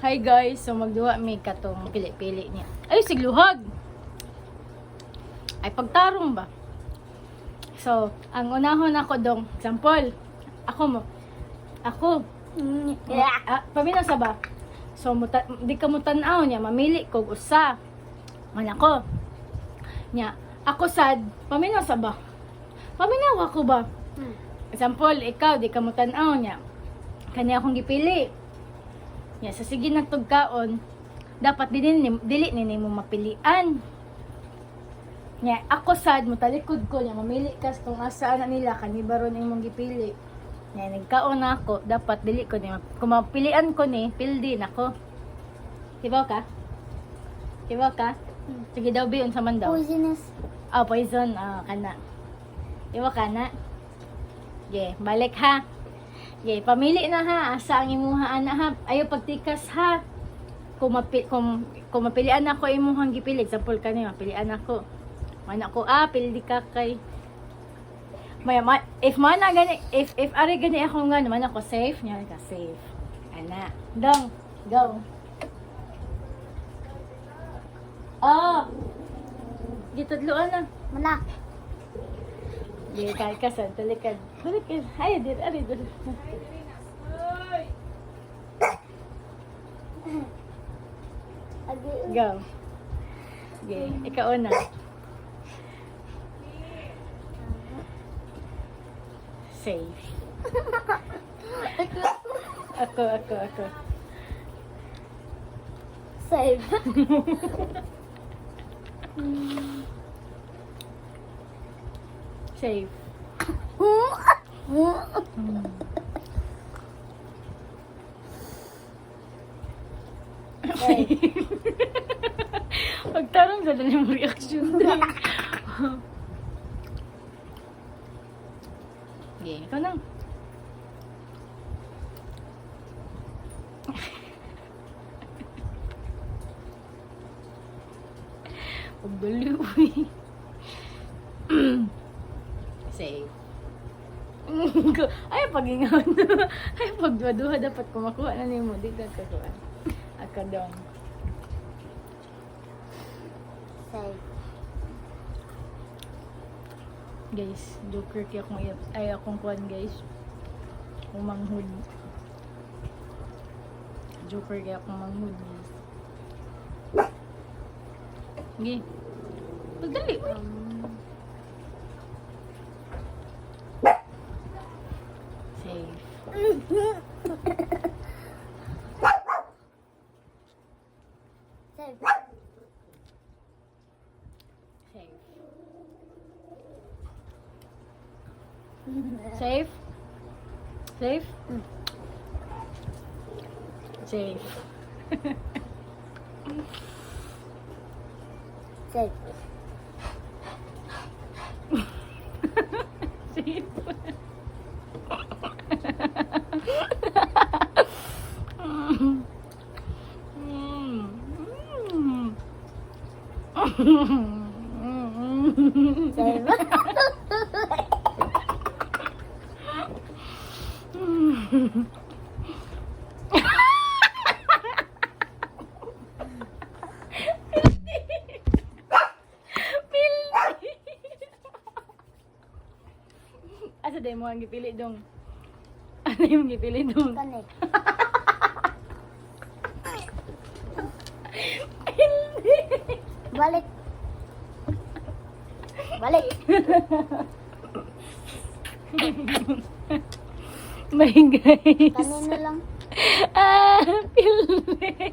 Hi guys, so magduwa may katong pili-pili niya. Ay, sigluhag! Ay, pagtarong ba? So, ang unahon ako dong, example, ako, paminaw sa ba? So, di ka mo tanaw niya, mamili ko usa. Man ako. Nya, ako sad, paminaw sa ba? Paminaw ako ba? Example, ikaw, di ka mo tanaw niya. Kanya akong gipili. Ya, sa sige nagtugkaon, dapat dili ni mo mapilian. Ya, ako sad mo talikod ko niya, mamili ka kung asa na nila kani baron imong gipili. Ya, nagkaon na ako, dapat dili ko niya. Kung mapilian ko ni, pildi nako. Tibaw ka? Tibaw ka? Sige daw biyon sa man daw. Poisonous. Poison, kana. Tibaw ka na? Yeah, balik ha. Okay, pamili na ha. Asa ang imuhaan na ha. Ayaw pagtikas ha. Kung mapilian ako imuhang gipili. Example ka niya, mapilian ako. Mana ko, pili ka kay. If ari gani ako nga naman ako safe, niya ka safe. Ana. Dong, go. Gitudloan na. Mana? Di kay kasan talikad. Talikad. Ay, ari dir. Go. Okay, ikaw na. Safe. Ako. Save. Safe. Pagtarong sa dali mo reaction. Okay, ikaw na. Pagdali, uy. Safe. Ay, pag-ingaw na. Ay, pagduha-duha dapat kumakuha na niyo mo. Dito kakuha. Akadong. Save. Guys, joker kaya akong kuhan guys. Umanghud. Joker kaya akong manghud guys. Okay. Pagdali. Safe. Save. Safe. Safe? Safe. Save. Safe. Save. Asa day mo ang gipili dong? Ano yung gipili dong? Connect. Balik. Balik. My guys. Kanino lang? Pili.